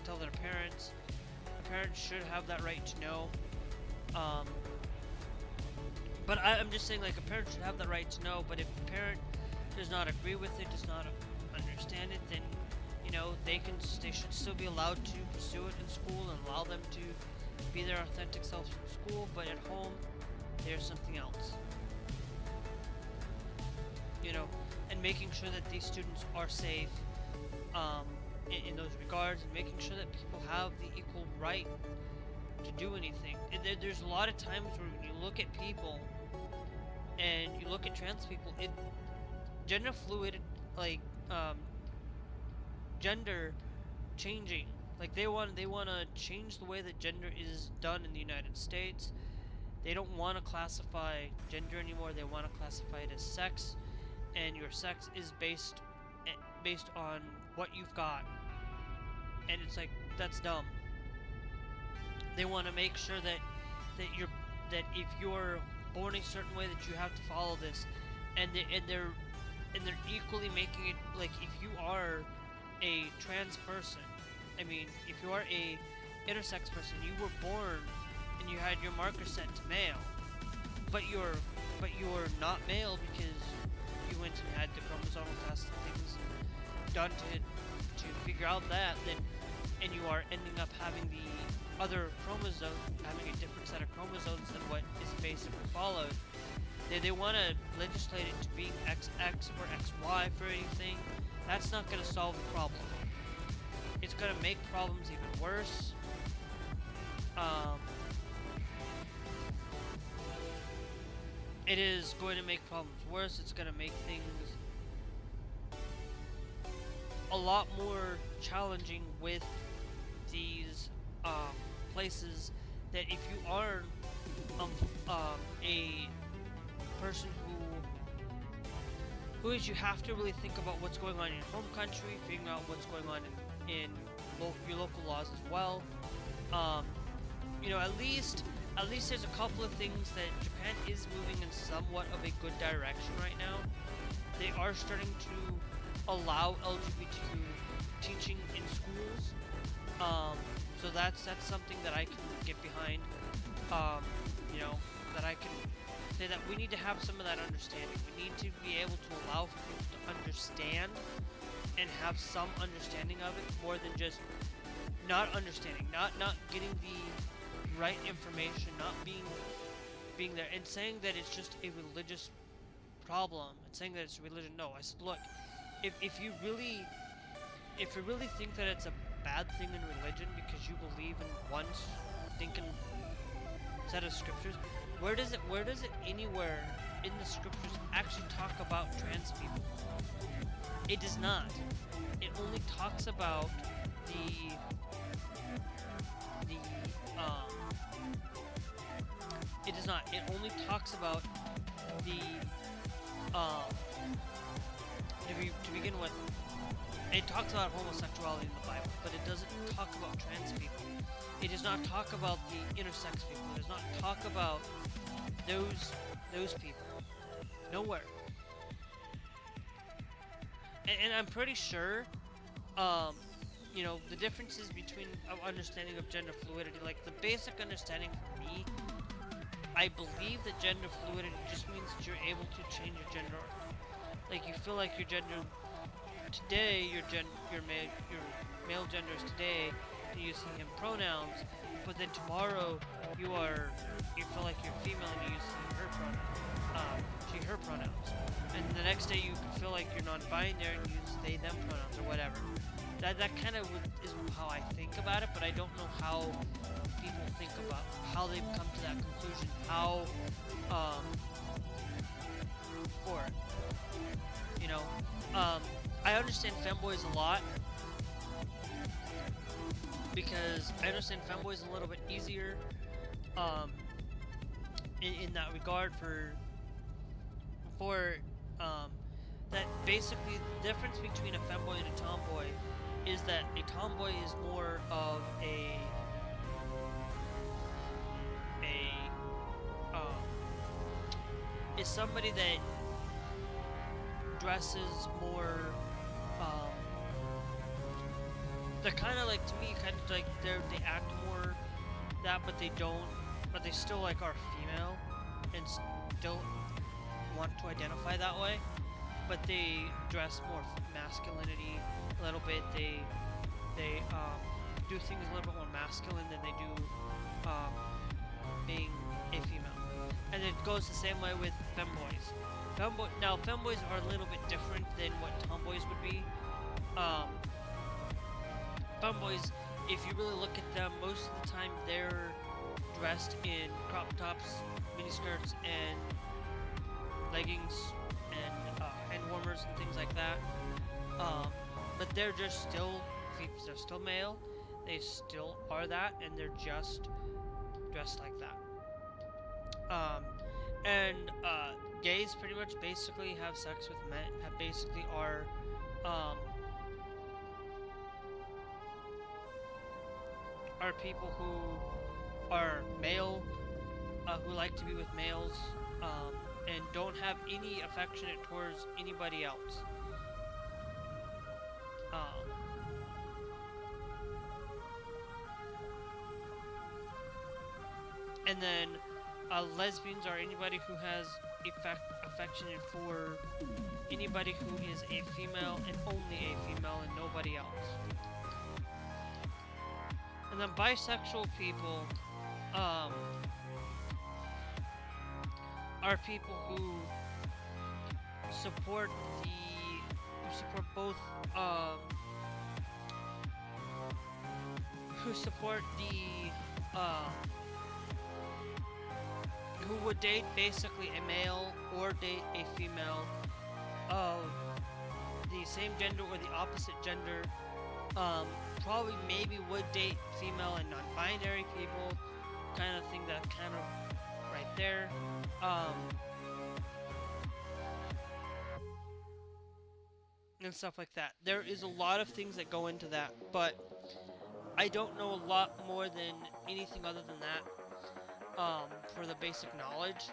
S2: tell their parents. Parents should have that right to know. But I'm just saying, like, a parent should have that right to know. But if the parent does not agree with it, does not understand it, then, you know, they should still be allowed to pursue it in school and allow them to be their authentic selves in school. But at home, there's something else. You know, and making sure that these students are safe in those regards, and making sure that people have the equal right to do anything. There's a lot of times where when you look at people and you look at trans people, gender fluid, like gender changing, like they want to change the way that gender is done in the United States. They don't want to classify gender anymore. They want to classify it as sex, and your sex is based on what you've got. And it's like, that's dumb. They want to make sure that if you're born a certain way, that you have to follow this, and they're equally making it like, if you are a trans person, I mean, if you are a intersex person, you were born and you had your marker set to male, but you're not male because you went and had the chromosomal tests and things done to figure out that, and you are ending up having the other chromosome, having a different set of chromosomes than what is basically followed. They want to legislate it to be XX or XY for anything. That's not going to solve the problem. It's going to make problems even worse. It is going to make problems worse. It's going to make things a lot more challenging with these places, that if you are a person who is, you have to really think about what's going on in your home country, figuring out what's going on in your local laws as well. You know, at least there's a couple of things that Japan is moving in somewhat of a good direction right now. They are starting to allow LGBTQ teaching in schools. So that's something that I can get behind. You know, that I can say that we need to have some of that understanding. We need to be able to allow for people to understand and have some understanding of it, more than just not understanding, not getting the right information, not being there, and saying that it's just a religious problem, and saying that it's religion. No, I said, look, if you really think that it's a bad thing in religion because you believe in one stinking set of scriptures, where does it anywhere in the scriptures actually talk about trans people. It does not. It only talks about the it does not. It only talks about the to begin with, it talks about homosexuality in the Bible, but it doesn't talk about trans people. It does not talk about the intersex people. It does not talk about those people. Nowhere. And I'm pretty sure, you know, the differences between understanding of gender fluidity, like the basic understanding for me, I believe that gender fluidity just means that you're able to change your gender. Like you feel like your gender today, your male gender is today, and you use him pronouns, but then tomorrow you feel like you're female and you use her pronouns, she her pronouns, and the next day you feel like you're non-binary and you use they them pronouns or whatever. That kind of is how I think about it, but I don't know how people think about how they've come to that conclusion. How for it, you know. I understand femboys a lot because I understand femboys a little bit easier in that regard for that basically the difference between a femboy and a tomboy is that a tomboy is more of is somebody that dresses more they're kind of like, to me, kind of like they act more that, but they don't, but they still like are female and still want to identify that way, but they dress more masculinity a little bit. They do things a little bit more masculine than they do being a female. And it goes the same way with femboys. Now femboys are a little bit different than what tomboys would be. Femboys, if you really look at them, most of the time they're dressed in crop tops, miniskirts, and leggings, and hand warmers and things like that. But they're just they're still male. They still are that, and they're just dressed like that. Gays pretty much basically have sex with men. Basically are people who are male, who like to be with males, and don't have any affectionate towards anybody else. And then lesbians are anybody who has affection for anybody who is a female and only a female and nobody else. And then bisexual people are people who support both who would date basically a male or date a female of the same gender or the opposite gender. Probably maybe would date female and non-binary people, kind of thing, that kind of right there. And stuff like that. There is a lot of things that go into that, but I don't know a lot more than anything other than that. For the basic knowledge.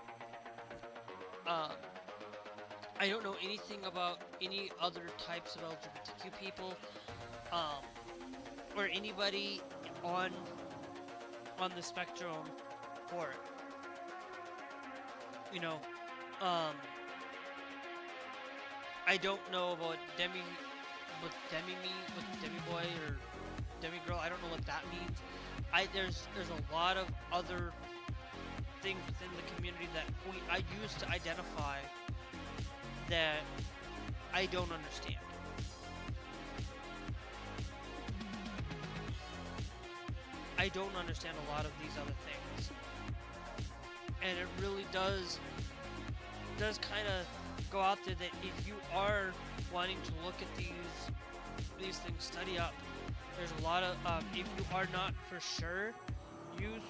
S2: I don't know anything about any other types of LGBTQ people, or anybody on the spectrum for it. You know, I don't know about demi boy or demi girl. I don't know what that means. There's a lot of other things within the community that I use to identify that I don't understand. I don't understand a lot of these other things. And it really does does kind of go out there that if you are wanting to look at these things, study up. There's a lot of if you are not for sure, use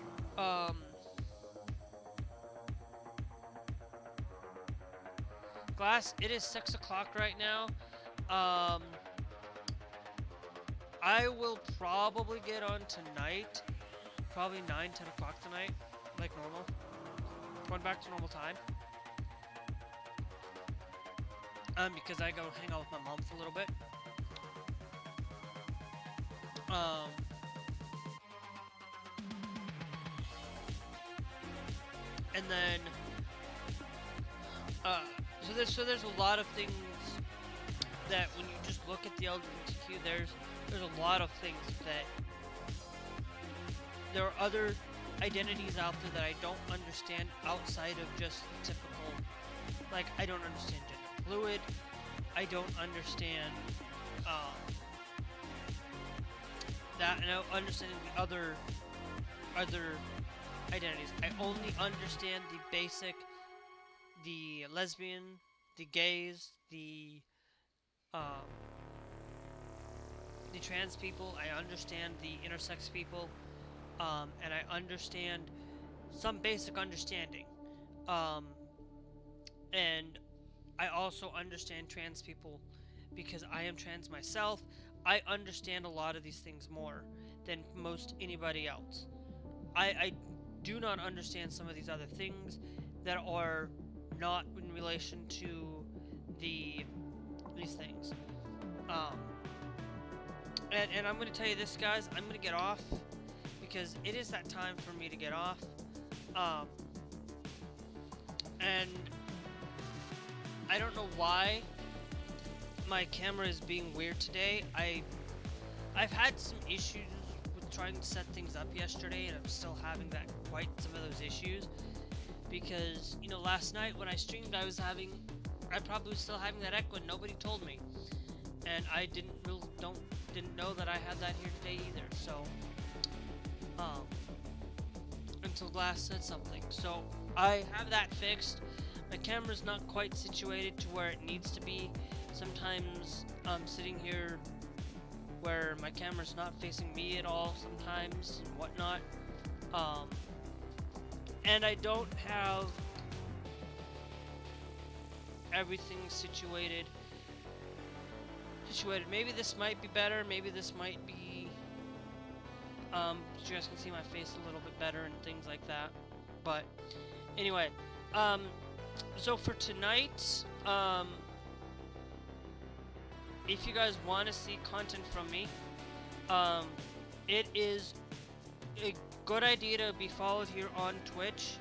S2: Glass. It is 6 o'clock right now. I will probably get on tonight, probably 9-10 o'clock tonight, like normal. Going back to normal time. Because I go hang out with my mom for a little bit. And then, so there's a lot of things that when you just look at the LGBTQ, there's a lot of things that there are other identities out there that I don't understand outside of just typical, like I don't understand gender fluid, I don't understand that, and I don't understand the other identities. I only understand the basic, the lesbian, the gays, the trans people. I understand the intersex people, and I understand some basic understanding, and I also understand trans people because I am trans myself. I understand a lot of these things more than most anybody else. I do not understand some of these other things that are not in relation to these things. And I'm going to tell you this, guys. I'm going to get off because it is that time for me to get off. And I don't know why my camera is being weird today. I've had some issues with trying to set things up yesterday, and I'm still having some of those issues because, you know, last night when I streamed, I probably was still having that echo and nobody told me, and I didn't know that I had that here today either. So until Glass said something, so I have that fixed. My camera's not quite situated to where it needs to be. Sometimes I'm sitting here where my camera's not facing me at all sometimes and whatnot. And I don't have everything situated. Maybe this might be better, maybe this might be so you guys can see my face a little bit better and things like that. But anyway, so for tonight, if you guys want to see content from me, it is a good idea to be followed here on Twitch.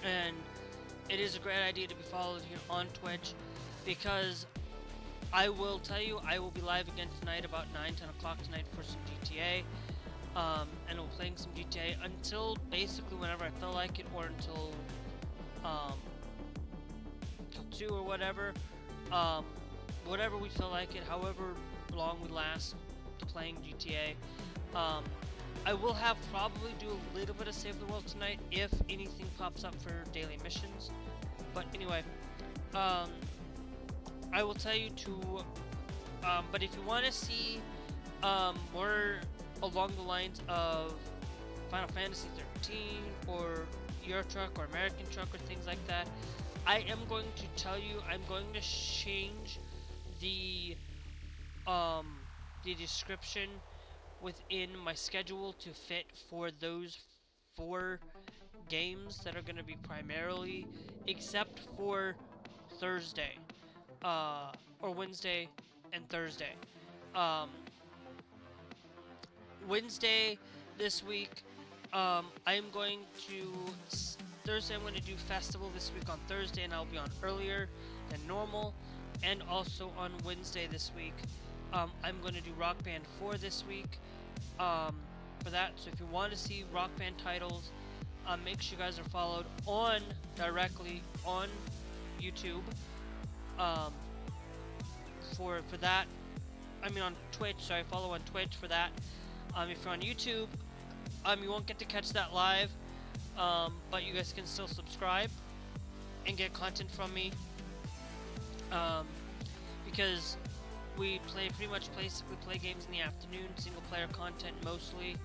S2: And it is a great idea to be followed here on Twitch because I will tell you, I will be live again tonight about 9-10 o'clock tonight for some GTA. And we'll playing some GTA until basically whenever I feel like it, or until 2 or whatever. Whatever we feel like it, however long we last playing GTA. I will probably do a little bit of Save the World tonight if anything pops up for daily missions. But anyway, I will tell you to, but if you want to see more along the lines of Final Fantasy 13 or Euro Truck or American Truck or things like that, I am going to tell you, I'm going to change the description within my schedule to fit for those 4 games that are going to be primarily, except for Thursday, or Wednesday and Thursday. Wednesday this week, I'm going to, Thursday I'm going to do Festival this week on Thursday, and I'll be on earlier than normal, and also on Wednesday this week, I'm going to do Rock Band 4 this week, for that. So if you want to see Rock Band titles, make sure you guys are followed directly on YouTube, for that. on Twitch. Sorry, follow on Twitch for that. If you're on YouTube, you won't get to catch that live, but you guys can still subscribe and get content from me. Because we pretty much play games in the afternoon, single player content mostly,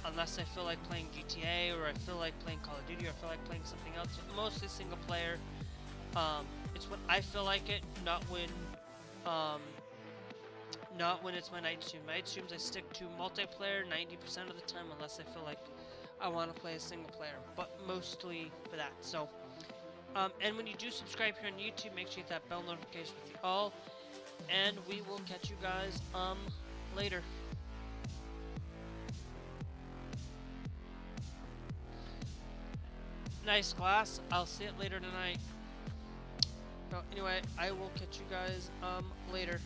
S2: unless I feel like playing GTA or I feel like playing Call of Duty or I feel like playing something else. Mostly single player. It's when I feel like it, not when it's my night stream. Night streams I stick to multiplayer 90% of the time, unless I feel like I want to play a single player, but mostly for that. So, and when you do subscribe here on YouTube, make sure you hit that bell notification with the all, and we will catch you guys later. Nice glass. I'll see it later tonight. Well, anyway, I will catch you guys later.